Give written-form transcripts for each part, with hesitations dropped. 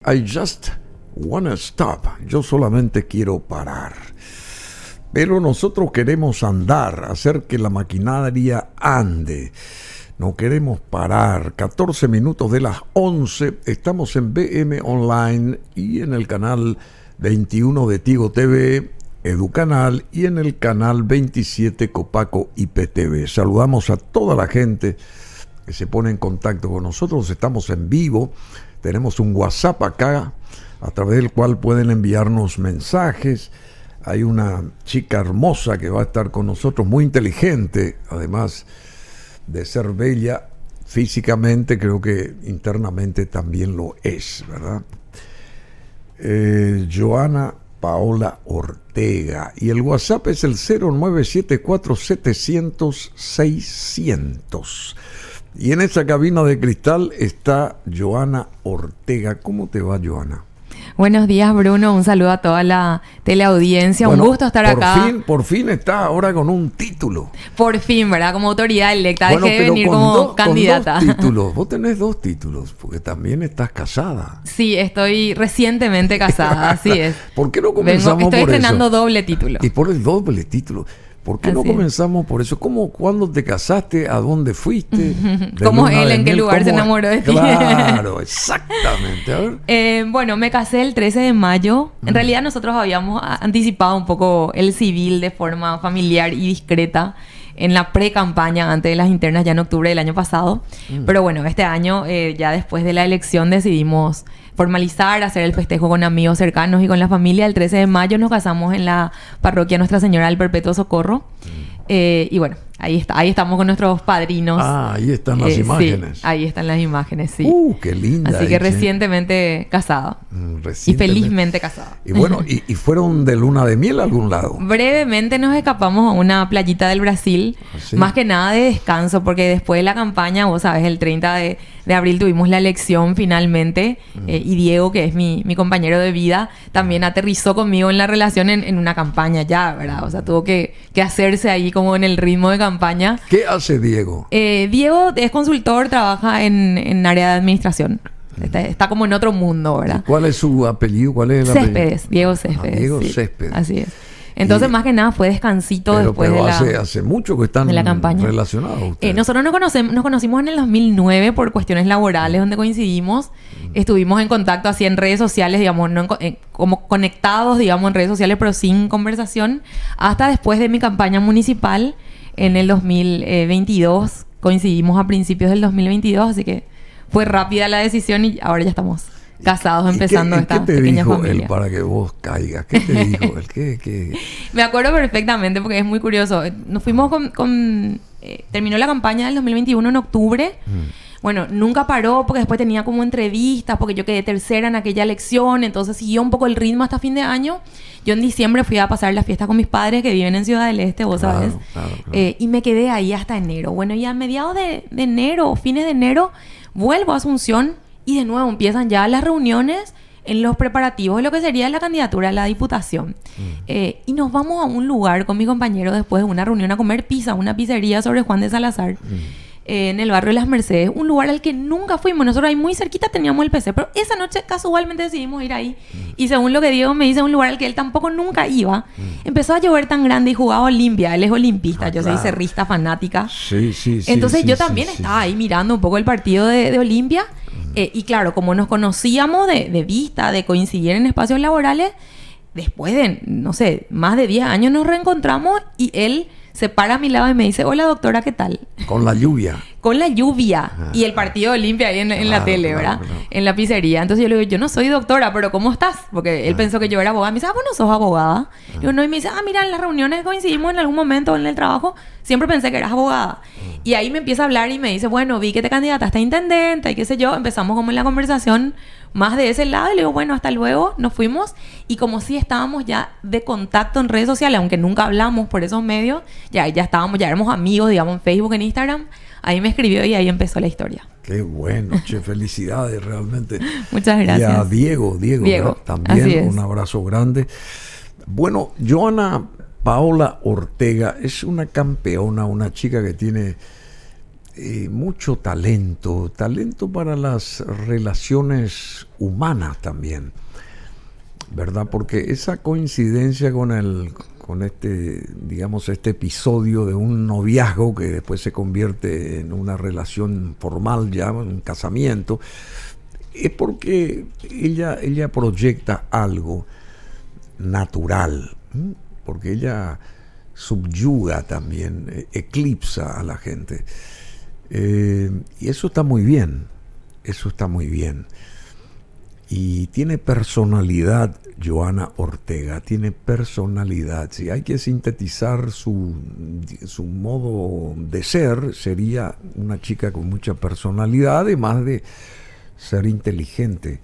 I just wanna stop. Yo solamente quiero parar. Pero nosotros queremos andar, hacer que la maquinaria ande. No queremos parar. 14 minutos de las 11. Estamos en BM Online y en el canal 21 de Tigo TV, Educanal, y en el canal 27 Copaco IPTV. Saludamos a toda la gente que se pone en contacto con nosotros. Estamos en vivo. Tenemos un WhatsApp acá, a través del cual pueden enviarnos mensajes. Hay una chica hermosa que va a estar con nosotros, muy inteligente, además de ser bella físicamente, creo que internamente también lo es, ¿verdad? Joana Paola Ortega. Y el WhatsApp es el 0974-700-600. Y en esa cabina de cristal está Joana Ortega. ¿Cómo te va, Joana? Buenos días, Bruno. Un saludo a toda la teleaudiencia. Bueno, un gusto estar acá. Por fin está ahora con un título. Por fin, ¿verdad? Como autoridad electa. Bueno, Dejé de venir como candidata. Con 2 títulos. Vos tenés 2 títulos, porque también estás casada. Sí, estoy recientemente casada, así es. ¿Por qué no comenzamos por eso? Estoy estrenando doble título. Y por el doble título. ¿Por qué no comenzamos por eso? ¿Cuándo te casaste? ¿A dónde fuiste? ¿Cómo él? ¿En qué lugar se enamoró de ti? Claro, exactamente. A ver. Bueno, me casé el 13 de mayo. En realidad nosotros habíamos anticipado un poco el civil de forma familiar y discreta en la pre-campaña antes de las internas, ya en octubre del año pasado. Pero bueno, este año, ya después de la elección, decidimos formalizar, hacer el festejo con amigos cercanos y con la familia. El 13 de mayo nos casamos en la parroquia Nuestra Señora del Perpetuo Socorro. Y bueno, ahí estamos con nuestros padrinos. Ah, ahí están las imágenes. Sí, ahí están las imágenes, sí. Qué linda. Así que recientemente casada. Y felizmente casada. Y bueno, ¿y fueron de luna de miel a algún lado? Brevemente nos escapamos a una playita del Brasil. ¿Sí? Más que nada de descanso, porque después de la campaña, vos sabés, el 30 de abril tuvimos la elección finalmente. Y Diego, que es mi compañero de vida, también aterrizó conmigo en la relación en una campaña ya, ¿verdad? O sea, tuvo que hacerse ahí como en el ritmo de campaña. ¿Qué hace Diego? Diego es consultor, trabaja en área de administración. Está como en otro mundo, ¿verdad? ¿Cuál es su apellido? ¿Cuál es el apellido? Céspedes, Diego Céspedes. Diego sí, Céspedes. Así es. Entonces, más que nada, fue descansito después pero de la... hace mucho que están de la campaña. Relacionados ustedes. Nosotros nos conocimos en el 2009 por cuestiones laborales donde coincidimos. Estuvimos en contacto así en redes sociales, digamos, no como conectados, digamos, en redes sociales, pero sin conversación. Hasta después de mi campaña municipal en el 2022. Coincidimos a principios del 2022, así que fue rápida la decisión y ahora ya estamos casados, empezando esta pequeña familia. ¿Qué te dijo él para que vos caigas? ¿Qué te dijo él? ¿Qué? Me acuerdo perfectamente porque es muy curioso. Nos fuimos terminó la campaña del 2021 en octubre. Bueno, nunca paró porque después tenía como entrevistas, porque yo quedé tercera en aquella elección, entonces siguió un poco el ritmo hasta fin de año. Yo en diciembre fui a pasar la fiesta con mis padres que viven en Ciudad del Este, vos sabés. Claro. Y me quedé ahí hasta enero. Bueno, y a mediados de enero, fines de enero, vuelvo a Asunción y de nuevo empiezan ya las reuniones en los preparativos de lo que sería la candidatura a la diputación. Y nos vamos a un lugar con mi compañero después de una reunión a comer pizza, una pizzería sobre Juan de Salazar. En el barrio de Las Mercedes, un lugar al que nunca fuimos. Nosotros ahí muy cerquita teníamos el PC, pero esa noche casualmente decidimos ir ahí. Y según lo que Diego me dice, un lugar al que él tampoco nunca iba. Empezó a llover tan grande y jugaba Olimpia. Él es olimpista, yo soy cerrista fanática. Sí. Entonces yo también estaba ahí mirando un poco el partido de Olimpia. Y claro, como nos conocíamos de vista, de coincidir en espacios laborales, después de, no sé, más de 10 años nos reencontramos y él se para a mi lado y me dice: hola, doctora, ¿qué tal? Con la lluvia. Con la lluvia. Y el partido de Olimpia ahí en la tele, ¿verdad? Claro. En la pizzería. Entonces yo le digo: yo no soy doctora, pero ¿cómo estás? Porque él pensó que yo era abogada. Me dice: vos no sos abogada. Yo no. Y me dice: mira, en las reuniones coincidimos en algún momento en el trabajo. Siempre pensé que eras abogada. Y ahí me empieza a hablar y me dice: bueno, vi que te candidataste a intendente y qué sé yo. Empezamos como en la conversación más de ese lado. Y le digo: bueno, hasta luego. Nos fuimos. Y como si estábamos ya de contacto en redes sociales, aunque nunca hablamos por esos medios, ya estábamos, ya éramos amigos, digamos, en Facebook, en Instagram. Ahí me escribió y ahí empezó la historia. Qué bueno, che, felicidades realmente. Muchas gracias. Y a Diego también un abrazo grande. Bueno, Joana Paola Ortega es una campeona, una chica que tiene mucho talento para las relaciones humanas también, ¿verdad? Porque esa coincidencia con este, digamos, este episodio de un noviazgo que después se convierte en una relación formal ya, un casamiento, es porque ella proyecta algo natural, porque ella subyuga también, eclipsa a la gente. Y eso está muy bien, Y tiene personalidad, Joana Ortega, tiene personalidad. Si hay que sintetizar su modo de ser, sería una chica con mucha personalidad, además de ser inteligente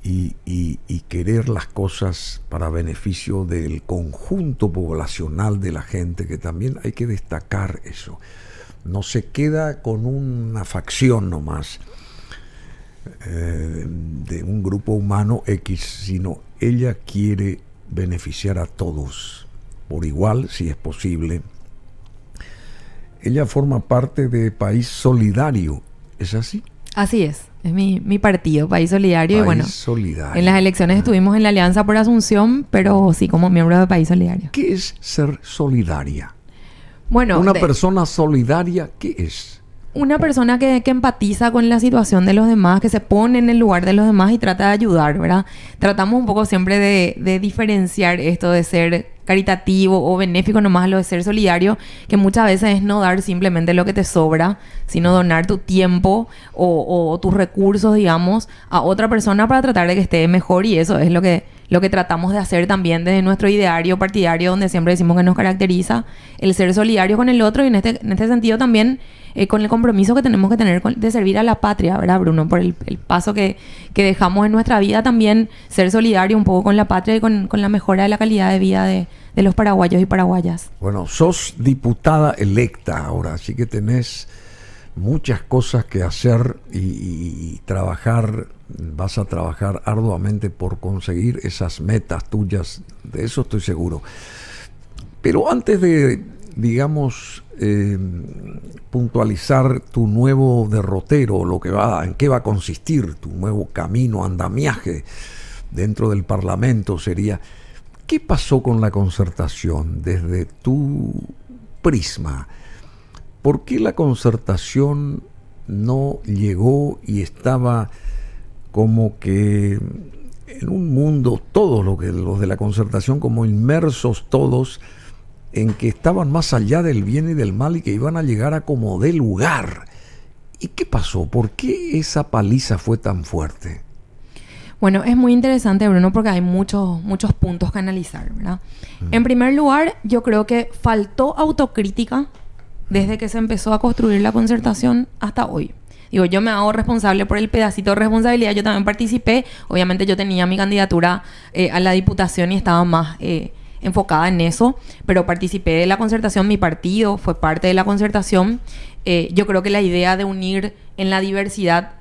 y querer las cosas para beneficio del conjunto poblacional de la gente, que también hay que destacar eso. No se queda con una facción nomás de un grupo humano X, sino ella quiere beneficiar a todos por igual, si es posible. Ella forma parte de País Solidario, ¿es así? Así es mi partido, País Solidario. País y bueno, Solidario. En las elecciones estuvimos en la Alianza por Asunción, pero sí como miembro de País Solidario. ¿Qué es ser solidaria? Bueno, Una persona solidaria, ¿qué es? Una persona que empatiza con la situación de los demás, que se pone en el lugar de los demás y trata de ayudar, ¿verdad? Tratamos un poco siempre de diferenciar esto de ser caritativo o benéfico nomás a lo de ser solidario, que muchas veces es no dar simplemente lo que te sobra, sino donar tu tiempo o tus recursos, digamos, a otra persona para tratar de que esté mejor, y eso es lo que tratamos de hacer también desde nuestro ideario partidario, donde siempre decimos que nos caracteriza el ser solidario con el otro, y en este sentido también con el compromiso que tenemos que tener de servir a la patria, ¿verdad, Bruno? Por el paso que dejamos en nuestra vida, también ser solidario un poco con la patria y con la mejora de la calidad de vida de los paraguayos y paraguayas. Bueno, sos diputada electa ahora, así que tenés muchas cosas que hacer y trabajar. Vas a trabajar arduamente por conseguir esas metas tuyas, de eso estoy seguro. Pero antes de, digamos, puntualizar tu nuevo derrotero, en qué va a consistir tu nuevo camino, andamiaje dentro del Parlamento, sería, ¿qué pasó con la concertación desde tu prisma? ¿Por qué la concertación no llegó y estaba como que en un mundo, todos los de la concertación, como inmersos todos, en que estaban más allá del bien y del mal y que iban a llegar a como dé lugar? ¿Y qué pasó? ¿Por qué esa paliza fue tan fuerte? Bueno, es muy interesante, Bruno, porque hay muchos puntos que analizar, ¿verdad? En primer lugar, yo creo que faltó autocrítica desde que se empezó a construir la concertación hasta hoy. Digo, yo me hago responsable por el pedacito de responsabilidad. Yo también participé. Obviamente yo tenía mi candidatura a la diputación y estaba más enfocada en eso. Pero participé de la concertación. Mi partido fue parte de la concertación. Yo creo que la idea de unir en la diversidad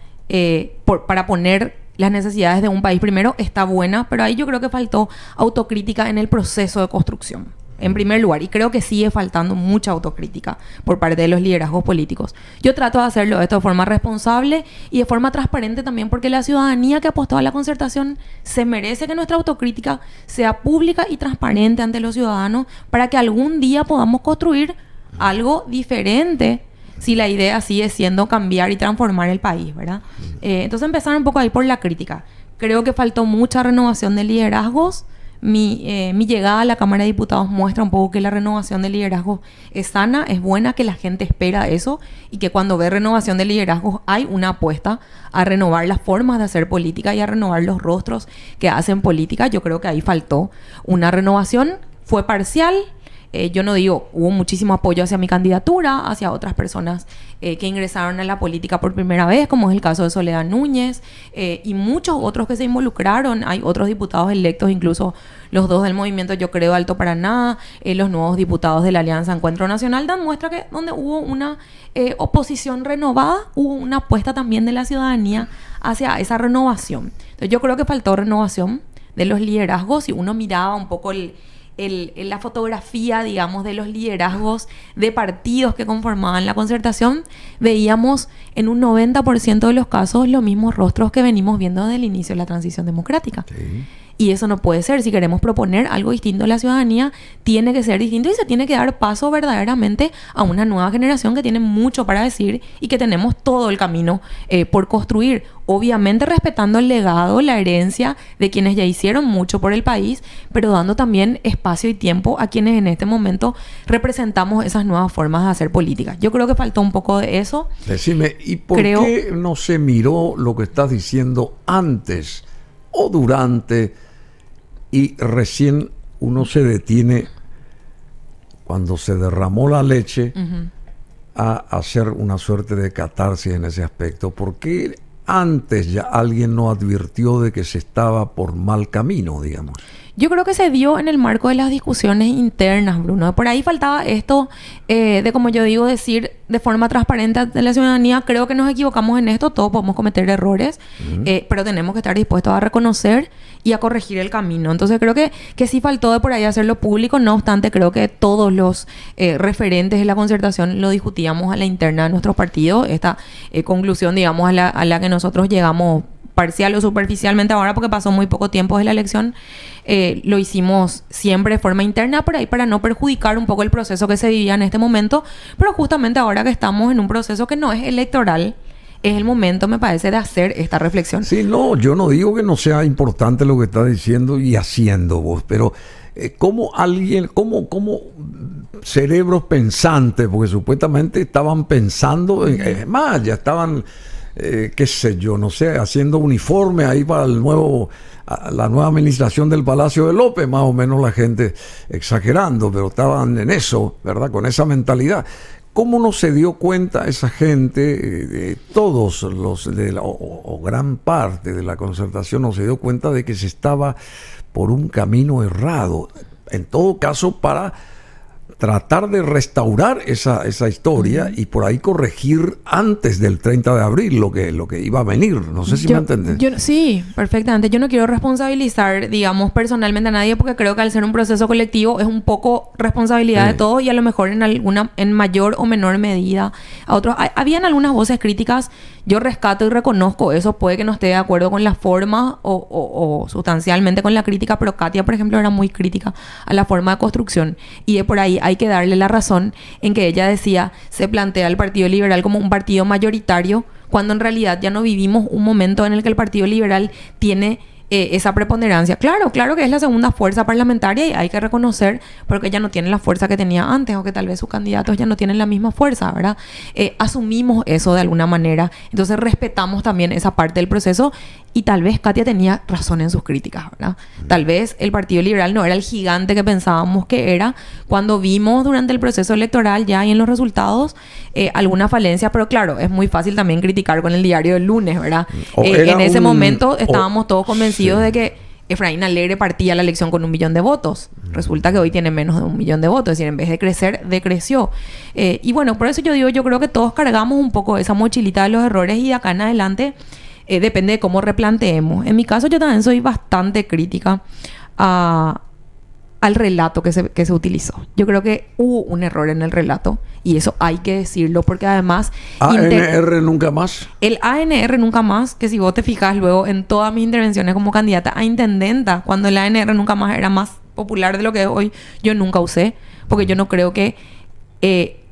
para poner las necesidades de un país primero está buena. Pero ahí yo creo que faltó autocrítica en el proceso de construcción, en primer lugar, y creo que sigue faltando mucha autocrítica por parte de los liderazgos políticos. Yo trato de hacerlo esto de forma responsable y de forma transparente también, porque la ciudadanía que apostó a la concertación se merece que nuestra autocrítica sea pública y transparente ante los ciudadanos, para que algún día podamos construir algo diferente, si la idea sigue siendo cambiar y transformar el país, ¿verdad? Entonces empezar un poco ahí por la crítica. Creo que faltó mucha renovación de liderazgos. Mi llegada a la Cámara de Diputados muestra un poco que la renovación de liderazgo es sana, es buena, que la gente espera eso, y que cuando ve renovación de liderazgos hay una apuesta a renovar las formas de hacer política y a renovar los rostros que hacen política. Yo creo que ahí faltó una renovación, fue parcial. Yo no digo, hubo muchísimo apoyo hacia mi candidatura, hacia otras personas que ingresaron a la política por primera vez, como es el caso de Soledad Núñez, y muchos otros que se involucraron. Hay otros diputados electos, incluso los dos del movimiento Yo Creo Alto Paraná, los nuevos diputados de la Alianza Encuentro Nacional, dan muestra que donde hubo una oposición renovada, hubo una apuesta también de la ciudadanía hacia esa renovación. Entonces yo creo que faltó renovación de los liderazgos. Si uno miraba un poco la fotografía, digamos, de los liderazgos de partidos que conformaban la Concertación, veíamos en un 90% de los casos los mismos rostros que venimos viendo desde el inicio de la transición democrática. Sí. Y eso no puede ser. Si queremos proponer algo distinto a la ciudadanía, tiene que ser distinto y se tiene que dar paso verdaderamente a una nueva generación que tiene mucho para decir y que tenemos todo el camino por construir. Obviamente respetando el legado, la herencia de quienes ya hicieron mucho por el país, pero dando también espacio y tiempo a quienes en este momento representamos esas nuevas formas de hacer política. Yo creo que faltó un poco de eso. Decime, ¿y por qué no se miró lo que estás diciendo antes o durante? Y recién uno se detiene cuando se derramó la leche a hacer una suerte de catarsis en ese aspecto. ¿Por qué antes ya alguien no advirtió de que se estaba por mal camino, digamos? Yo creo que se dio en el marco de las discusiones internas, Bruno. Por ahí faltaba esto de, como yo digo, decir de forma transparente ante la ciudadanía, creo que nos equivocamos en esto, todos podemos cometer errores, pero tenemos que estar dispuestos a reconocer y a corregir el camino. Entonces creo que sí faltó de por ahí hacerlo público. No obstante, creo que todos los referentes de la Concertación lo discutíamos a la interna de nuestros partidos. Esta conclusión, digamos, a la que nosotros llegamos parcial o superficialmente ahora, porque pasó muy poco tiempo de la elección, lo hicimos siempre de forma interna por ahí para no perjudicar un poco el proceso que se vivía en este momento, pero justamente ahora que estamos en un proceso que no es electoral, es el momento, me parece, de hacer esta reflexión. Sí, no, yo no digo que no sea importante lo que estás diciendo y haciendo vos, pero como cerebros pensantes, porque supuestamente estaban pensando, más, ya estaban, qué sé yo, no sé, haciendo uniforme ahí para la nueva administración del Palacio de López, más o menos la gente exagerando, pero estaban en eso, ¿verdad? Con esa mentalidad. ¿Cómo no se dio cuenta esa gente, todos los, o gran parte de la Concertación, no se dio cuenta de que se estaba por un camino errado? En todo caso, para tratar de restaurar esa historia y por ahí corregir antes del 30 de abril lo que iba a venir. No sé si me entendés. Sí, perfectamente. Yo no quiero responsabilizar, digamos, personalmente a nadie, porque creo que al ser un proceso colectivo es un poco responsabilidad de todos y a lo mejor en mayor o menor medida a otros. Habían algunas voces críticas. Yo rescato y reconozco eso. Puede que no esté de acuerdo con la forma o sustancialmente con la crítica, pero Katia, por ejemplo, era muy crítica a la forma de construcción. Y de por ahí hay que darle la razón en que ella decía, se plantea el Partido Liberal como un partido mayoritario, cuando en realidad ya no vivimos un momento en el que el Partido Liberal tiene esa preponderancia. Claro que es la segunda fuerza parlamentaria y hay que reconocer porque ya no tiene la fuerza que tenía antes, o que tal vez sus candidatos ya no tienen la misma fuerza, ¿verdad? Asumimos eso de alguna manera, entonces respetamos también esa parte del proceso y tal vez Katia tenía razón en sus críticas, ¿verdad? Tal vez el Partido Liberal no era el gigante que pensábamos que era cuando vimos durante el proceso electoral ya y en los resultados alguna falencia, pero claro, es muy fácil también criticar con el diario del lunes, ¿verdad? En ese momento estábamos todos convencidos de que Efraín Alegre partía la elección con 1 millón de votos. Resulta que hoy tiene menos de 1 millón de votos. Es decir, en vez de crecer, decreció. Y bueno, por eso yo creo que todos cargamos un poco esa mochilita de los errores y de acá en adelante depende de cómo replanteemos. En mi caso, yo también soy bastante crítica al relato que se utilizó. Yo creo que hubo un error en el relato y eso hay que decirlo porque además... ¿ANR nunca más? El ANR nunca más, que si vos te fijas luego en todas mis intervenciones como candidata a intendenta, cuando el ANR nunca más era más popular de lo que es hoy, yo nunca usé, porque yo no creo que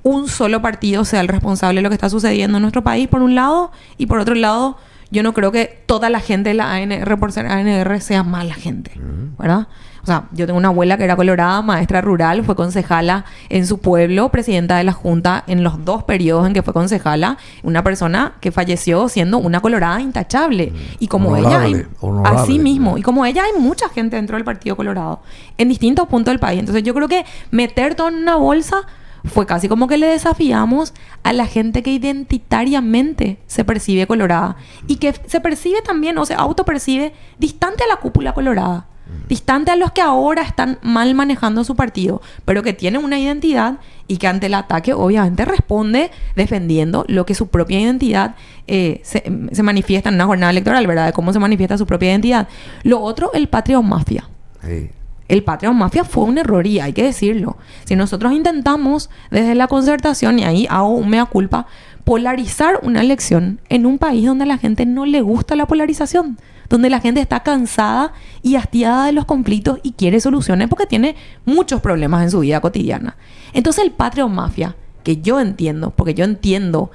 un solo partido sea el responsable de lo que está sucediendo en nuestro país, por un lado, y por otro lado, yo no creo que toda la gente de la ANR, por ser ANR, sea mala gente, ¿verdad? O sea, yo tengo una abuela que era colorada, maestra rural, fue concejala en su pueblo, presidenta de la Junta en los 2 periodos en que fue concejala, una persona que falleció siendo una colorada intachable. Y como honorable, ella, así mismo, y como ella hay mucha gente dentro del Partido Colorado, en distintos puntos del país. Entonces yo creo que meter todo en una bolsa fue casi como que le desafiamos a la gente que identitariamente se percibe colorada y que se percibe también, o se autopercibe distante a la cúpula colorada, distante a los que ahora están mal manejando su partido, pero que tienen una identidad y que ante el ataque obviamente responde defendiendo lo que su propia identidad se manifiesta en una jornada electoral, ¿verdad? De cómo se manifiesta su propia identidad. Lo otro, el patrio mafia. Sí. el Patria o Mafia fue un error y hay que decirlo. Si nosotros intentamos desde la Concertación, y ahí hago un mea culpa, polarizar una elección en un país donde a la gente no le gusta la polarización, donde la gente está cansada y hastiada de los conflictos y quiere soluciones porque tiene muchos problemas en su vida cotidiana. Entonces el Patria o Mafia, que yo entiendo, porque yo entiendo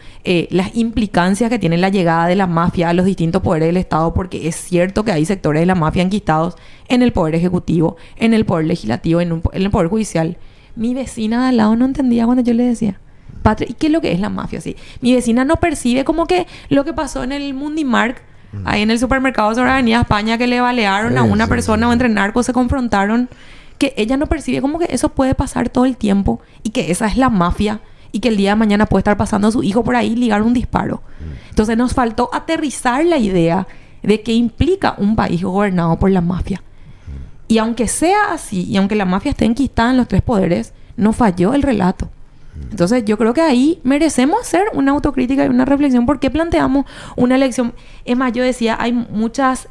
las implicancias que tiene la llegada de la mafia a los distintos poderes del Estado, porque es cierto que hay sectores de la mafia enquistados en el Poder Ejecutivo, en el Poder Legislativo, en el Poder Judicial. Mi vecina de al lado no entendía cuando yo le decía, Patria, ¿y qué es lo que es la mafia? Sí. Mi vecina no percibe como que lo que pasó en el Mundimark, ahí en el supermercado sobre Avenida España, que le balearon a una persona o entre narcos se confrontaron, que ella no percibe como que eso puede pasar todo el tiempo y que esa es la mafia y que el día de mañana puede estar pasando a su hijo por ahí y ligar un disparo. Entonces nos faltó aterrizar la idea de qué implica un país gobernado por la mafia. Y aunque sea así, y aunque la mafia esté enquistada en los tres poderes, no falló el relato. Entonces yo creo que ahí merecemos hacer una autocrítica y una reflexión. ¿Por qué planteamos una elección? Es más, yo decía, hay muchas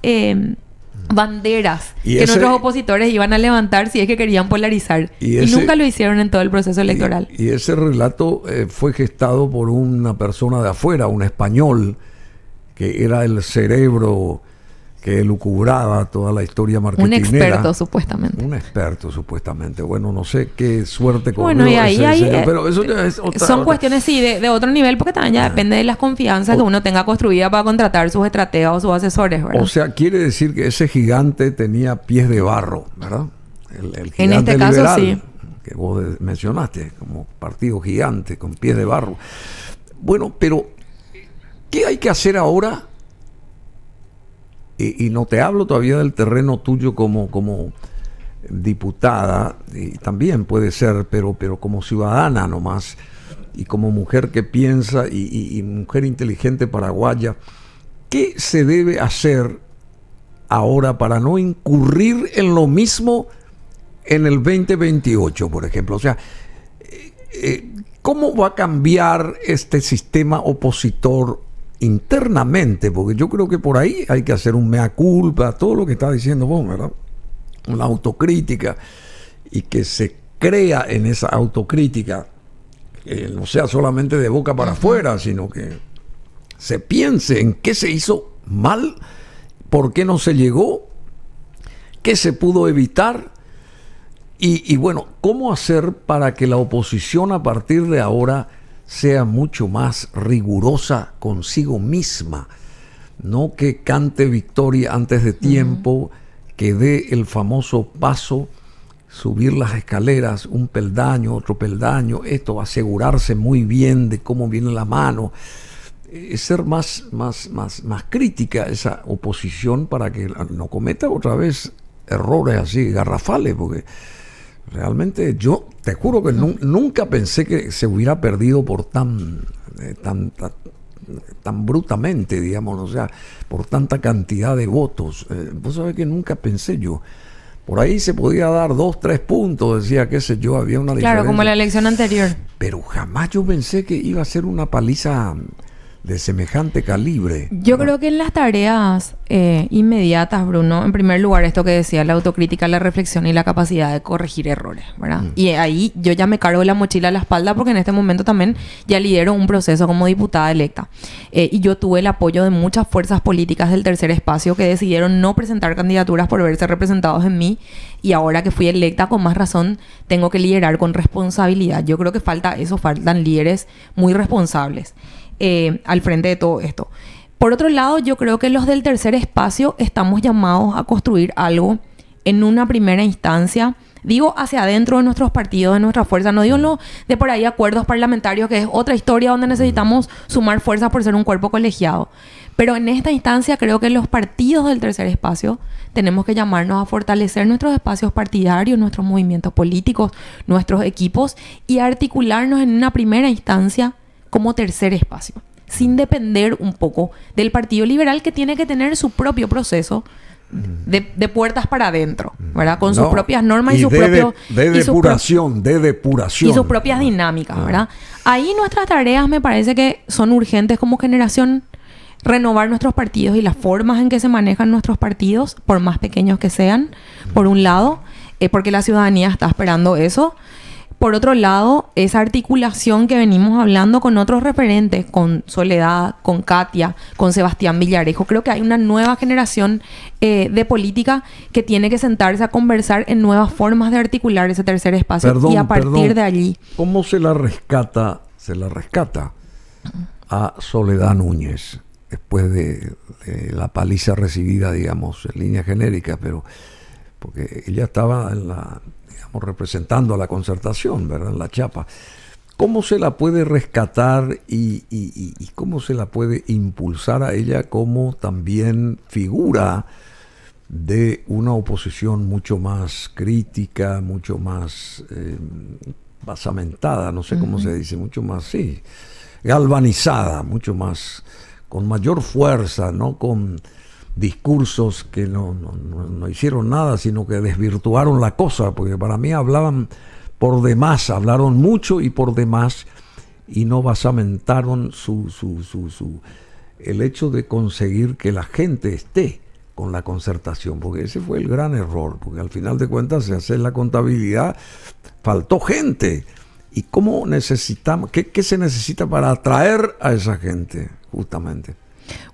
banderas que nuestros opositores iban a levantar si es que querían polarizar. Y nunca lo hicieron en todo el proceso electoral. Y ese relato fue gestado por una persona de afuera, un español, que era el cerebro que elucubraba toda la historia marketinera. Un experto, supuestamente. Un experto, supuestamente. Bueno, no sé qué suerte corrió bueno, y ahí, señor, pero eso ya es otra... Son cuestiones, sí, de otro nivel, porque también ya depende de las confianzas que uno tenga construida para contratar sus estrategas o sus asesores, ¿verdad? O sea, quiere decir que ese gigante tenía pies de barro, ¿verdad? El gigante en este caso, liberal, sí. Que vos mencionaste, como partido gigante, con pies de barro. Bueno, pero ¿qué hay que hacer ahora? Y no te hablo todavía del terreno tuyo como diputada, y también puede ser, pero como ciudadana nomás, y como mujer que piensa y mujer inteligente paraguaya. ¿Qué se debe hacer ahora para no incurrir en lo mismo en el 2028, por ejemplo? O sea, ¿cómo va a cambiar este sistema opositor internamente? Porque yo creo que por ahí hay que hacer un mea culpa, todo lo que está diciendo vos, ¿verdad? Una autocrítica, y que se crea en esa autocrítica, que no sea solamente de boca para afuera, sino que se piense en qué se hizo mal, por qué no se llegó, qué se pudo evitar, y bueno, cómo hacer para que la oposición a partir de ahora sea mucho más rigurosa consigo misma, no que cante victoria antes de tiempo, que dé el famoso paso, subir las escaleras, un peldaño, otro peldaño, esto, asegurarse muy bien de cómo viene la mano, ser más crítica esa oposición para que no cometa otra vez errores así garrafales, porque realmente yo te juro que nunca pensé que se hubiera perdido por tan brutamente, digamos, o sea, por tanta cantidad de votos. Vos sabés que nunca pensé yo. Por ahí se podía dar 2, 3 puntos, decía, qué sé yo, había una diferencia. Claro, como la elección anterior. Pero jamás yo pensé que iba a ser una paliza de semejante calibre. Yo creo que en las tareas inmediatas, Bruno, en primer lugar esto que decía, la autocrítica, la reflexión y la capacidad de corregir errores, ¿verdad? Y ahí yo ya me cargo la mochila a la espalda porque en este momento también ya lidero un proceso como diputada electa. Y yo tuve el apoyo de muchas fuerzas políticas del tercer espacio que decidieron no presentar candidaturas por verse representados en mí, y ahora que fui electa, con más razón, tengo que liderar con responsabilidad. Yo creo que faltan líderes muy responsables al frente de todo esto. Por otro lado, yo creo que los del tercer espacio estamos llamados a construir algo en una primera instancia, digo, hacia adentro de nuestros partidos, de nuestra fuerza, no digo de por ahí acuerdos parlamentarios, que es otra historia donde necesitamos sumar fuerzas por ser un cuerpo colegiado. Pero en esta instancia creo que los partidos del tercer espacio tenemos que llamarnos a fortalecer nuestros espacios partidarios, nuestros movimientos políticos, nuestros equipos, y a articularnos en una primera instancia como tercer espacio, sin depender un poco del Partido Liberal, que tiene que tener su propio proceso de puertas para adentro, ¿verdad? Con sus propias normas y sus propios... De depuración. Y sus propias dinámicas, ¿verdad? Ahí nuestras tareas me parece que son urgentes como generación, renovar nuestros partidos y las formas en que se manejan nuestros partidos, por más pequeños que sean, por un lado. porque la ciudadanía está esperando eso. Por otro lado, esa articulación que venimos hablando con otros referentes, con Soledad, con Katia, con Sebastián Villarejo, creo que hay una nueva generación de política que tiene que sentarse a conversar en nuevas formas de articular ese tercer espacio. Y a partir de allí... ¿Cómo se la rescata? Se la rescata a Soledad Núñez después de la paliza recibida, digamos, en línea genérica, pero porque ella estaba en representando a la Concertación, ¿verdad? En la chapa. ¿Cómo se la puede rescatar y cómo se la puede impulsar a ella como también figura de una oposición mucho más crítica, mucho más basamentada, no sé cómo se dice, mucho más, sí, galvanizada, mucho más, con mayor fuerza, no con discursos que no hicieron nada, sino que desvirtuaron la cosa, porque para mí hablaban por demás, hablaron mucho y por demás, y no basamentaron el hecho de conseguir que la gente esté con la Concertación, porque ese fue el gran error, porque al final de cuentas, se hace la contabilidad, faltó gente. ¿Y cómo necesitamos, qué se necesita para atraer a esa gente, justamente?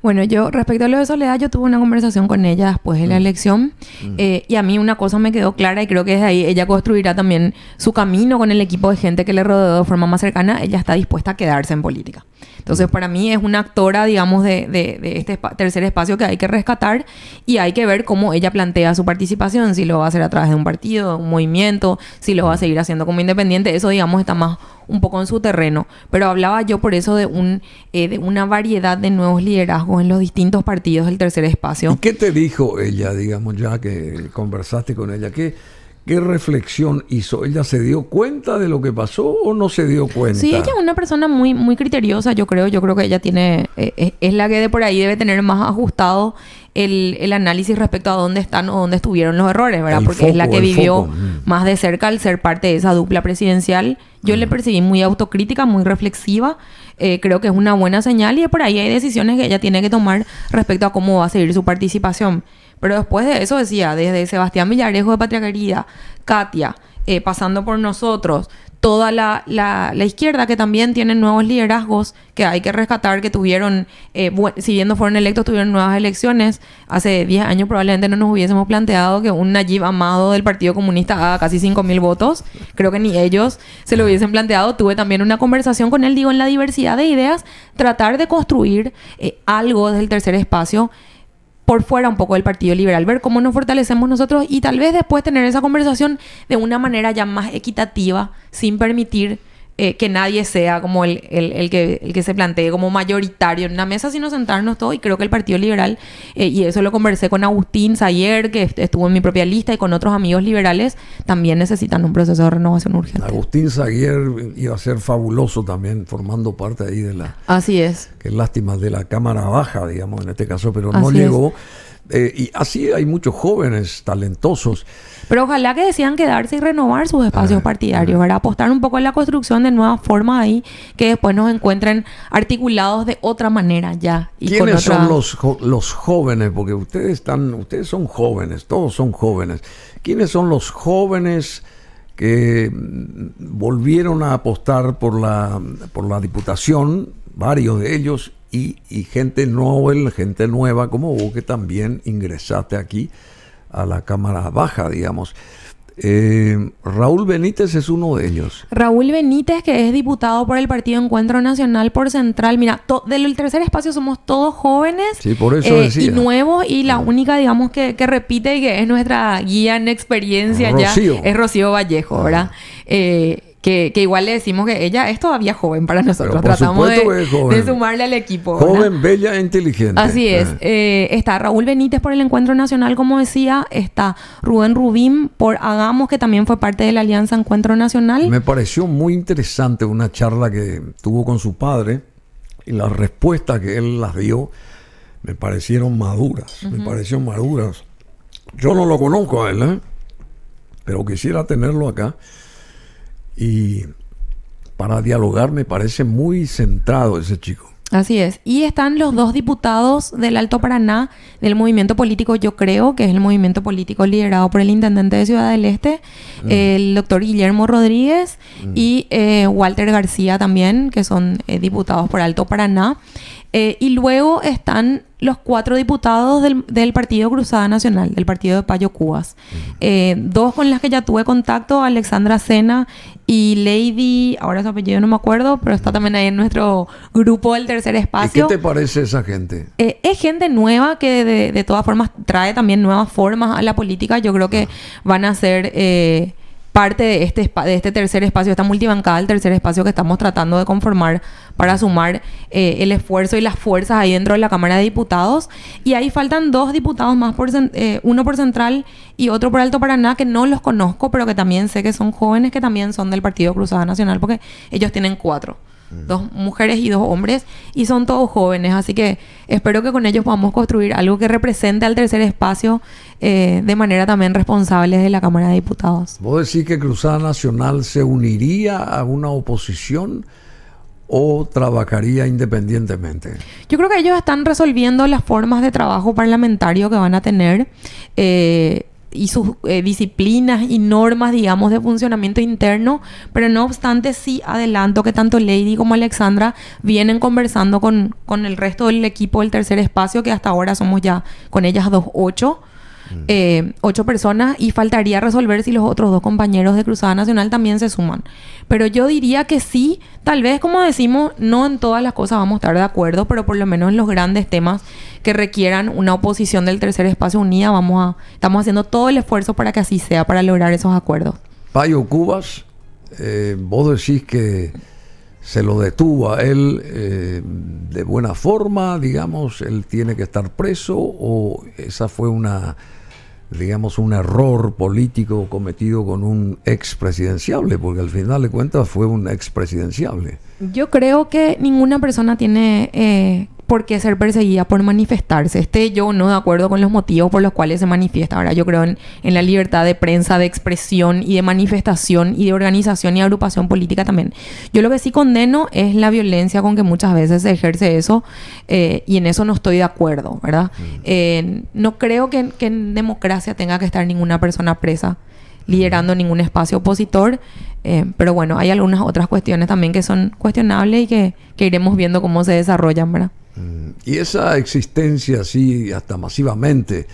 Bueno, yo respecto a lo de Soledad, yo tuve una conversación con ella después de la elección y a mí una cosa me quedó clara y creo que desde ahí ella construirá también su camino con el equipo de gente que le rodeó de forma más cercana. Ella está dispuesta a quedarse en política. Entonces, para mí es una actora, digamos, de este tercer espacio que hay que rescatar y hay que ver cómo ella plantea su participación, si lo va a hacer a través de un partido, de un movimiento, si lo va a seguir haciendo como independiente. Eso, digamos, está más un poco en su terreno. Pero hablaba yo por eso de una variedad de nuevos liderazgos en los distintos partidos del tercer espacio. ¿Y qué te dijo ella, digamos, ya que conversaste con ella? ¿Qué reflexión hizo? ¿Ella se dio cuenta de lo que pasó o no se dio cuenta? Sí, ella es una persona muy, muy criteriosa, yo creo. Yo creo que ella tiene... es la que de por ahí debe tener más ajustado el análisis respecto a dónde están o dónde estuvieron los errores, ¿verdad? Porque es la que vivió más de cerca al ser parte de esa dupla presidencial. Yo le percibí muy autocrítica, muy reflexiva. Creo que es una buena señal y de por ahí hay decisiones que ella tiene que tomar respecto a cómo va a seguir su participación. Pero después de eso decía, desde Sebastián Villarejo de Patria Querida, Katia, pasando por nosotros, toda la izquierda que también tiene nuevos liderazgos que hay que rescatar, que tuvieron, si bien no fueron electos, tuvieron nuevas elecciones. Hace 10 años probablemente no nos hubiésemos planteado que un Nayib Amado del Partido Comunista haga casi 5.000 votos. Creo que ni ellos se lo hubiesen planteado. Tuve también una conversación con él, digo, en la diversidad de ideas, tratar de construir algo desde el tercer espacio por fuera un poco del Partido Liberal, ver cómo nos fortalecemos nosotros y tal vez después tener esa conversación de una manera ya más equitativa, sin permitir que nadie sea como el que se plantee como mayoritario en una mesa, sino sentarnos todos. Y creo que el Partido Liberal, y eso lo conversé con Agustín Sayer, que estuvo en mi propia lista, y con otros amigos liberales, también necesitan un proceso de renovación urgente. Agustín Sayer iba a ser fabuloso también, formando parte ahí de la... Así es. Qué lástima, de la Cámara Baja, digamos, en este caso, pero no llegó. Y así hay muchos jóvenes talentosos. Pero ojalá que decidan quedarse y renovar sus espacios partidarios, ¿verdad? Apostar un poco en la construcción de nuevas formas ahí que después nos encuentren articulados de otra manera ya. Y ¿quiénes son los jóvenes? Porque ustedes son jóvenes, todos son jóvenes. ¿Quiénes son los jóvenes que volvieron a apostar por la Diputación? Varios de ellos. Y gente nueva como vos, que también ingresaste aquí a la Cámara Baja, digamos. Raúl Benítez es uno de ellos. Raúl Benítez, que es diputado por el Partido Encuentro Nacional por Central. Mira, del tercer espacio somos todos jóvenes. Sí, por eso decía. Y nuevos, y la única, digamos, que repite y que es nuestra guía en experiencia Rocío. Ya es Rocío Vallejo, ¿verdad? Que igual le decimos que ella es todavía joven para nosotros. Tratamos de sumarle al equipo, ¿verdad? Joven, bella e inteligente. Así es. Está Raúl Benítez por el Encuentro Nacional, como decía. Está Rubén Rubín por Hagamos, que también fue parte de la Alianza Encuentro Nacional. Me pareció muy interesante una charla que tuvo con su padre y las respuestas que él las dio me parecieron maduras. Me parecieron maduras. Yo no lo conozco a él, pero quisiera tenerlo acá. Y para dialogar me parece muy centrado ese chico. Así es. Y están los 2 diputados del Alto Paraná del movimiento político Yo Creo, que es el movimiento político liderado por el intendente de Ciudad del Este, el doctor Guillermo Rodríguez y Walter García también, que son diputados por Alto Paraná. Y luego están los 4 diputados del Partido Cruzada Nacional, del partido de Payo Cubas. 2 con las que ya tuve contacto, Alexandra Sena y Lady, ahora su apellido no me acuerdo, pero está también ahí en nuestro grupo del Tercer Espacio. ¿Y qué te parece esa gente? Es gente nueva que de todas formas trae también nuevas formas a la política. Yo creo que van a ser parte de este tercer espacio, esta multibancada del tercer espacio que estamos tratando de conformar para sumar el esfuerzo y las fuerzas ahí dentro de la Cámara de Diputados. Y ahí faltan 2 diputados más, uno por Central y otro por Alto Paraná, que no los conozco, pero que también sé que son jóvenes, que también son del Partido Cruzada Nacional, porque ellos tienen 4. 2 mujeres y 2 hombres, y son todos jóvenes, así que espero que con ellos podamos construir algo que represente al tercer espacio de manera también responsable de la Cámara de Diputados. ¿Vos decís que Cruzada Nacional se uniría a una oposición o trabajaría independientemente? Yo creo que ellos están resolviendo las formas de trabajo parlamentario que van a tener y sus disciplinas y normas, digamos, de funcionamiento interno, pero no obstante sí adelanto que tanto Lady como Alexandra vienen conversando con el resto del equipo del tercer espacio, que hasta ahora somos ya con ellas 8 personas, y faltaría resolver si los otros 2 compañeros de Cruzada Nacional también se suman. Pero yo diría que sí, tal vez, como decimos, no en todas las cosas vamos a estar de acuerdo, pero por lo menos en los grandes temas que requieran una oposición del tercer espacio unida, estamos haciendo todo el esfuerzo para que así sea, para lograr esos acuerdos. Payo Cubas, vos decís que se lo detuvo a él de buena forma, digamos, él tiene que estar preso, o esa fue un error político cometido con un expresidenciable, porque al final de cuentas fue un expresidenciable. Yo creo que ninguna persona tiene por qué ser perseguida por manifestarse. Yo no de acuerdo con los motivos por los cuales se manifiesta. Ahora, yo creo en la libertad de prensa, de expresión y de manifestación y de organización y agrupación política también. Yo lo que sí condeno es la violencia con que muchas veces se ejerce eso, y en eso no estoy de acuerdo, ¿verdad? No creo que en democracia tenga que estar ninguna persona presa liderando ningún espacio opositor, pero bueno, hay algunas otras cuestiones también que son cuestionables y que iremos viendo cómo se desarrollan, ¿verdad? Y esa existencia así, hasta masivamente,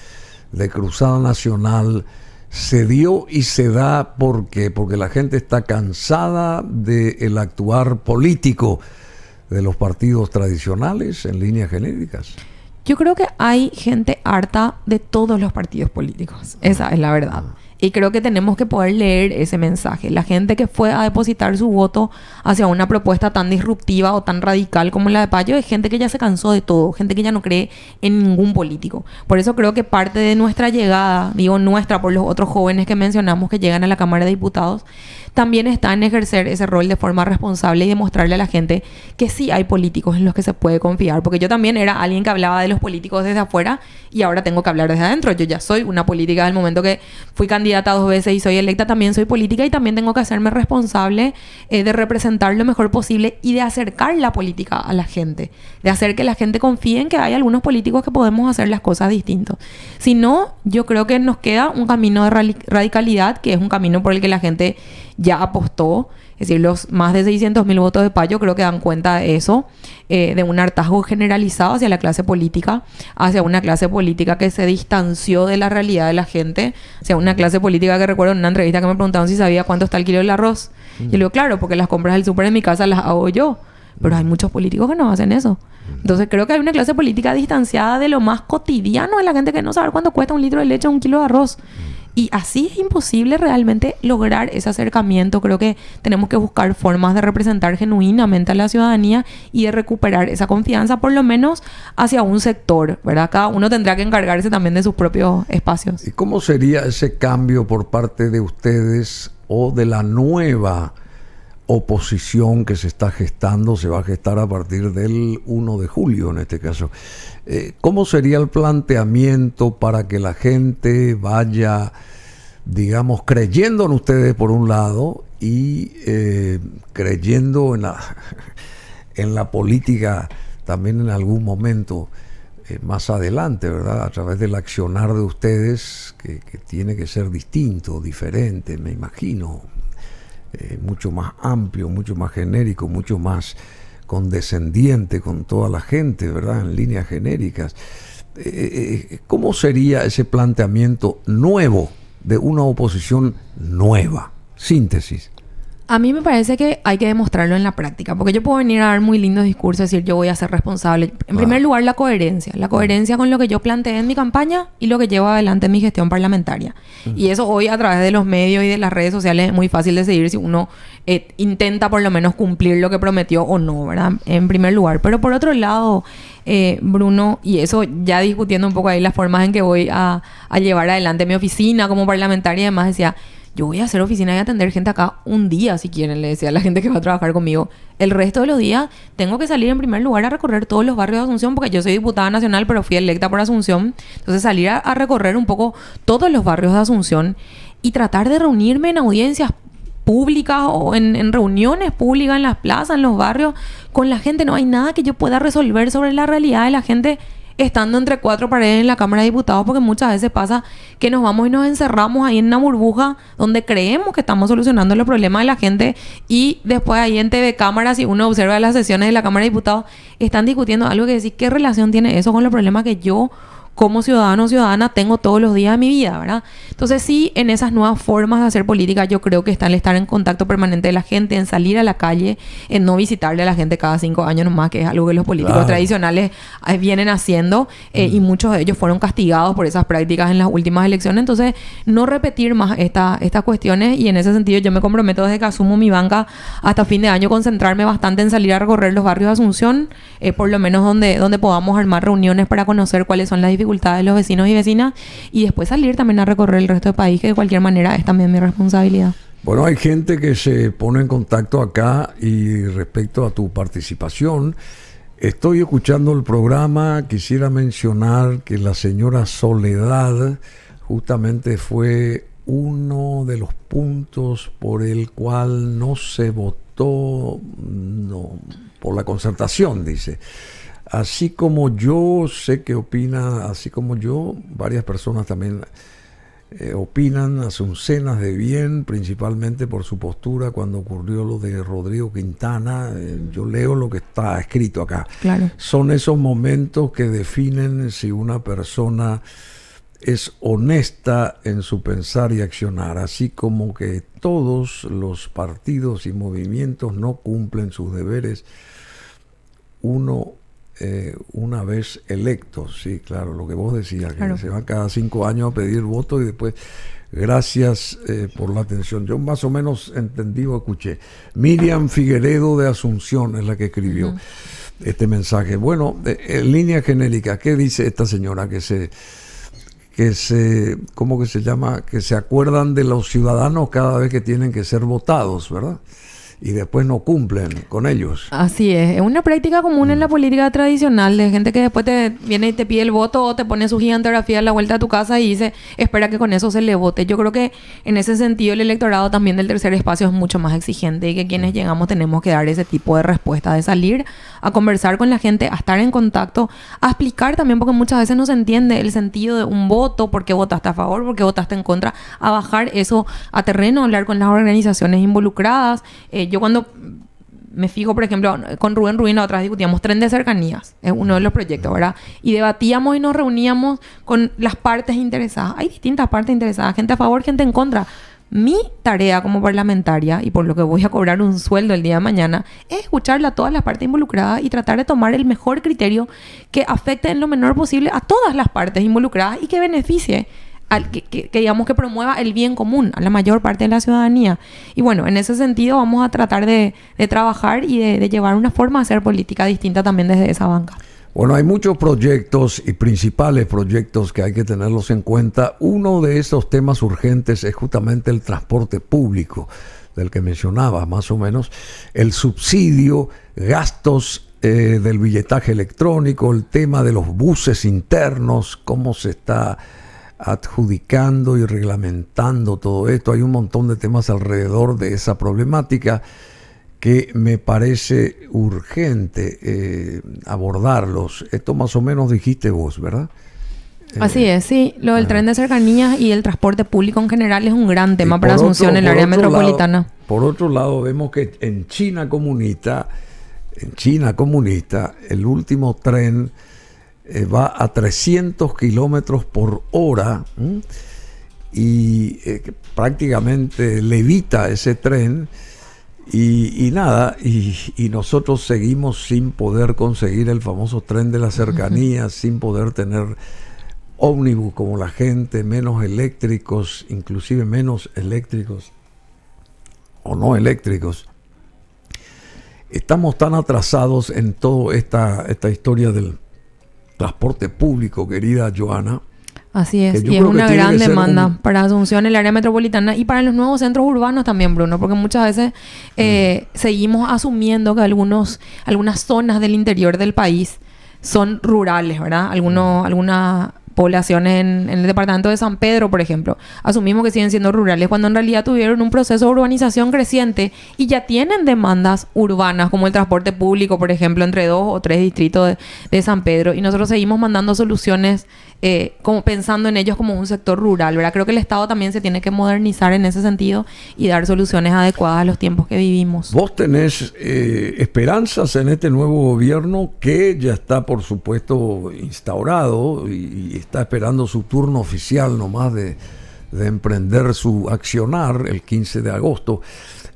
de Cruzada Nacional, se dio y se da porque la gente está cansada del actuar político de los partidos tradicionales, en líneas genéricas. Yo creo que hay gente harta de todos los partidos políticos. Esa es la verdad. Y creo que tenemos que poder leer ese mensaje. La gente que fue a depositar su voto hacia una propuesta tan disruptiva o tan radical como la de Payo es gente que ya se cansó de todo, gente que ya no cree en ningún político. Por eso creo que parte de nuestra llegada, digo nuestra por los otros jóvenes que mencionamos que llegan a la Cámara de Diputados, también está en ejercer ese rol de forma responsable y demostrarle a la gente que sí hay políticos en los que se puede confiar. Porque yo también era alguien que hablaba de los políticos desde afuera y ahora tengo que hablar desde adentro. Yo ya soy una política del momento que fui candidata 2 veces y soy electa, también soy política y también tengo que hacerme responsable de representar lo mejor posible y de acercar la política a la gente. De hacer que la gente confíe en que hay algunos políticos que podemos hacer las cosas distintos. Si no, yo creo que nos queda un camino de radicalidad, que es un camino por el que la gente ya apostó. Es decir, los más de 600.000 votos de Payo creo que dan cuenta de eso, de un hartazgo generalizado hacia la clase política, hacia una clase política que se distanció de la realidad de la gente, hacia una clase política que recuerdo en una entrevista que me preguntaban si sabía cuánto está el kilo del arroz. Y le digo, claro, porque las compras del súper en mi casa las hago yo, pero hay muchos políticos que no hacen eso. Entonces creo que hay una clase política distanciada de lo más cotidiano de la gente, que no sabe cuánto cuesta un litro de leche o un kilo de arroz. Y así es imposible realmente lograr ese acercamiento. Creo que tenemos que buscar formas de representar genuinamente a la ciudadanía y de recuperar esa confianza, por lo menos hacia un sector, ¿verdad? Cada uno tendrá que encargarse también de sus propios espacios. ¿Y cómo sería ese cambio por parte de ustedes o de la nueva oposición que se está gestando, se va a gestar a partir del 1 de julio en este caso? ¿Cómo sería el planteamiento para que la gente vaya, digamos, creyendo en ustedes por un lado y creyendo en la política también en algún momento más adelante, ¿verdad? A través del accionar de ustedes, que tiene que ser distinto, diferente, me imagino, mucho más amplio, mucho más genérico, mucho más condescendiente con toda la gente, ¿verdad? En líneas genéricas. ¿Cómo sería ese planteamiento nuevo de una oposición nueva? Síntesis. A mí me parece que hay que demostrarlo en la práctica, porque yo puedo venir a dar muy lindos discursos y decir yo voy a ser responsable. En primer lugar, la coherencia con lo que yo planteé en mi campaña y lo que llevo adelante en mi gestión parlamentaria. Y eso hoy a través de los medios y de las redes sociales es muy fácil de seguir si uno intenta por lo menos cumplir lo que prometió o no, ¿verdad? En primer lugar. Pero por otro lado, Bruno, y eso ya discutiendo un poco ahí las formas en que voy a llevar adelante mi oficina como parlamentaria y demás, decía... Yo voy a hacer oficina y atender gente acá un día, si quieren, le decía a la gente que va a trabajar conmigo. El resto de los días tengo que salir en primer lugar a recorrer todos los barrios de Asunción, porque yo soy diputada nacional, pero fui electa por Asunción. Entonces salir a recorrer un poco todos los barrios de Asunción y tratar de reunirme en audiencias públicas o en reuniones públicas en las plazas, en los barrios, con la gente. No hay nada que yo pueda resolver sobre la realidad de la gente estando entre cuatro paredes en la Cámara de Diputados, porque muchas veces pasa que nos vamos y nos encerramos ahí en una burbuja donde creemos que estamos solucionando los problemas de la gente y después ahí en TV Cámara, si uno observa las sesiones de la Cámara de Diputados, están discutiendo algo que decir, ¿qué relación tiene eso con los problemas que yo como ciudadano o ciudadana tengo todos los días de mi vida, ¿verdad? Entonces sí, en esas nuevas formas de hacer política yo creo que está el estar en contacto permanente de la gente, en salir a la calle, en no visitarle a la gente cada 5 años nomás, que es algo que los políticos tradicionales vienen haciendo y muchos de ellos fueron castigados por esas prácticas en las últimas elecciones. Entonces no repetir más estas cuestiones, y en ese sentido yo me comprometo desde que asumo mi banca hasta fin de año concentrarme bastante en salir a recorrer los barrios de Asunción, por lo menos donde podamos armar reuniones para conocer cuáles son las dificultades de los vecinos y vecinas, y después salir también a recorrer el resto del país, que de cualquier manera es también mi responsabilidad. Bueno, hay gente que se pone en contacto acá y respecto a tu participación, estoy escuchando el programa, quisiera mencionar que la señora Soledad justamente fue uno de los puntos por el cual no se votó por la concertación, dice. Así como yo sé que opina, así como yo, varias personas también opinan, asuncenas de bien, principalmente por su postura cuando ocurrió lo de Rodrigo Quintana. Yo leo lo que está escrito acá. Claro. Son esos momentos que definen si una persona es honesta en su pensar y accionar, así como que todos los partidos y movimientos no cumplen sus deberes una vez electos. Sí, claro, lo que vos decías, claro, que se van cada 5 años a pedir votos y después gracias por la atención. Yo más o menos entendí o escuché. Miriam Figueredo de Asunción es la que escribió este mensaje. Bueno, en línea genérica, ¿qué dice esta señora? ¿Cómo que se llama? Que se acuerdan de los ciudadanos cada vez que tienen que ser votados, ¿verdad? Y después no cumplen con ellos. Así es una práctica común en la política tradicional, de gente que después te viene y te pide el voto o te pone su gigantografía a la vuelta de tu casa y dice, espera que con eso se le vote. Yo creo que en ese sentido el electorado también del tercer espacio es mucho más exigente, y que quienes llegamos tenemos que dar ese tipo de respuesta, de salir a conversar con la gente, a estar en contacto, a explicar también, porque muchas veces no se entiende el sentido de un voto, por qué votaste a favor, por qué votaste en contra, a bajar eso a terreno, hablar con las organizaciones involucradas. Yo cuando me fijo, por ejemplo, con Rubén Rubín, la otra vez discutíamos Tren de Cercanías, es uno de los proyectos, ¿verdad? Y debatíamos y nos reuníamos con las partes interesadas. Hay distintas partes interesadas, gente a favor, gente en contra. Mi tarea como parlamentaria, y por lo que voy a cobrar un sueldo el día de mañana, es escucharle a todas las partes involucradas y tratar de tomar el mejor criterio que afecte en lo menor posible a todas las partes involucradas y que beneficie, que digamos que promueva el bien común a la mayor parte de la ciudadanía. Y bueno, en ese sentido vamos a tratar de trabajar y de llevar una forma de hacer política distinta también desde esa banca. Bueno, hay muchos proyectos y principales proyectos que hay que tenerlos en cuenta. Uno de esos temas urgentes es justamente el transporte público, del que mencionaba más o menos, el subsidio, gastos del billetaje electrónico, el tema de los buses internos, cómo se está adjudicando y reglamentando todo esto. Hay un montón de temas alrededor de esa problemática que me parece urgente abordarlos. Esto más o menos dijiste vos, ¿verdad? Así es, sí. Lo del tren de cercanías y el transporte público en general es un gran tema para Asunción en el área metropolitana. Por otro lado, vemos que en China comunista, el último tren va a 300 kilómetros por hora y prácticamente levita ese tren y nada, y nosotros seguimos sin poder conseguir el famoso tren de las cercanías, sin poder tener ómnibus como la gente, menos eléctricos, inclusive menos eléctricos o no eléctricos. Estamos tan atrasados en toda esta historia del transporte público, querida Joana. Así es, y es una gran demanda para Asunción, el área metropolitana y para los nuevos centros urbanos también, Bruno, porque muchas veces seguimos asumiendo que algunas zonas del interior del país son rurales, ¿verdad? Algunas poblaciones en el departamento de San Pedro, por ejemplo, asumimos que siguen siendo rurales cuando en realidad tuvieron un proceso de urbanización creciente y ya tienen demandas urbanas como el transporte público, por ejemplo, entre 2 o 3 distritos de San Pedro, y nosotros seguimos mandando soluciones como pensando en ellos como un sector rural, ¿verdad? Creo que el Estado también se tiene que modernizar en ese sentido y dar soluciones adecuadas a los tiempos que vivimos. ¿Vos tenés esperanzas en este nuevo gobierno que ya está, por supuesto, instaurado y está esperando su turno oficial nomás de emprender su accionar el 15 de agosto?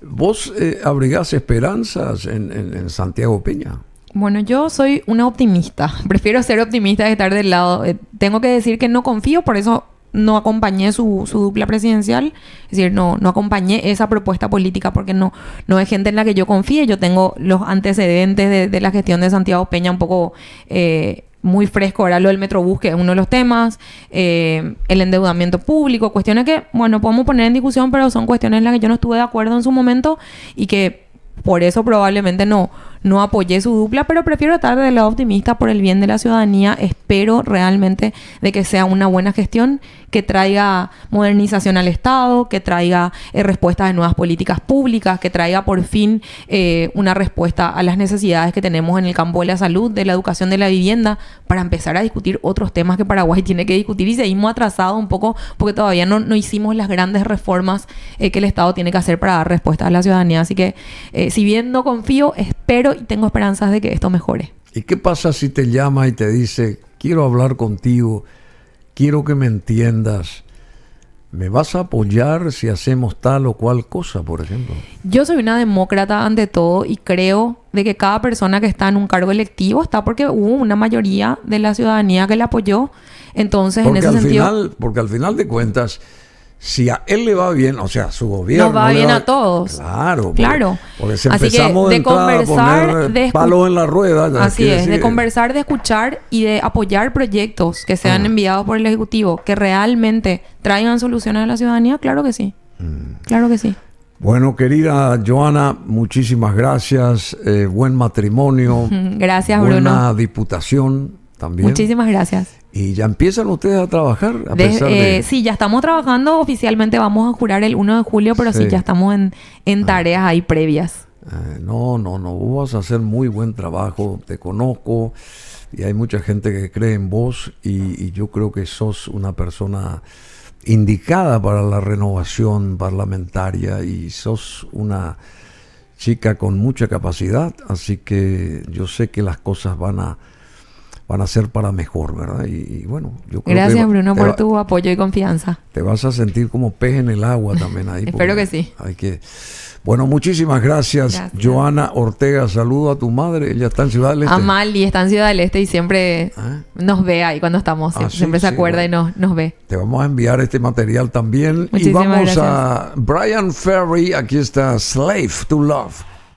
¿Vos abrigás esperanzas en Santiago Peña? Bueno, yo soy una optimista. Prefiero ser optimista que estar del lado. Tengo que decir que no confío, por eso no acompañé su dupla presidencial. Es decir, no acompañé esa propuesta política porque no es gente en la que yo confíe. Yo tengo los antecedentes de la gestión de Santiago Peña un poco muy fresco. Ahora lo del Metrobús, que es uno de los temas. El endeudamiento público. Cuestiones que, bueno, podemos poner en discusión, pero son cuestiones en las que yo no estuve de acuerdo en su momento y que por eso probablemente no apoyé su dupla, pero prefiero estar del lado optimista por el bien de la ciudadanía. Espero realmente de que sea una buena gestión, que traiga modernización al Estado, que traiga respuestas de nuevas políticas públicas, que traiga por fin una respuesta a las necesidades que tenemos en el campo de la salud, de la educación, de la vivienda, para empezar a discutir otros temas que Paraguay tiene que discutir, y seguimos atrasados un poco porque todavía no hicimos las grandes reformas que el Estado tiene que hacer para dar respuestas a la ciudadanía. Así que si bien no confío, espero y tengo esperanzas de que esto mejore. ¿Y qué pasa si te llama y te dice, quiero hablar contigo, quiero que me entiendas? ¿Me vas a apoyar si hacemos tal o cual cosa, por ejemplo? Yo soy una demócrata ante todo y creo de que cada persona que está en un cargo electivo está porque hubo una mayoría de la ciudadanía que le apoyó. Entonces, porque en ese sentido... Porque al final de cuentas, si a él le va bien, o sea, su gobierno... Nos va bien a todos. Claro. Claro. Porque si empezamos de conversar, a poner palos en la rueda... Así es, de conversar, de escuchar y de apoyar proyectos que sean enviados por el Ejecutivo, que realmente traigan soluciones a la ciudadanía, claro que sí. Claro que sí. Bueno, querida Joana, muchísimas gracias. Buen matrimonio. Gracias, Bruno. Buena diputación también. Muchísimas gracias. ¿Y ya empiezan ustedes a trabajar? Sí, ya estamos trabajando. Oficialmente vamos a jurar el 1 de julio, pero sí ya estamos en tareas ahí previas. No. Vos vas a hacer muy buen trabajo. Te conozco y hay mucha gente que cree en vos y yo creo que sos una persona indicada para la renovación parlamentaria y sos una chica con mucha capacidad. Así que yo sé que las cosas van a ser para mejor, ¿verdad? Y bueno, yo creo Gracias, Bruno, por tu apoyo y confianza. Te vas a sentir como pez en el agua también ahí. Espero que sí. Bueno, muchísimas gracias. Joana Ortega. Saludo a tu madre. Ella está en Ciudad del Este. Amali está en Ciudad del Este y siempre nos ve ahí cuando estamos. Siempre se acuerda y nos ve. Te vamos a enviar este material también. Muchísimas y vamos gracias. a Brian Ferry. Aquí está Slave to Love.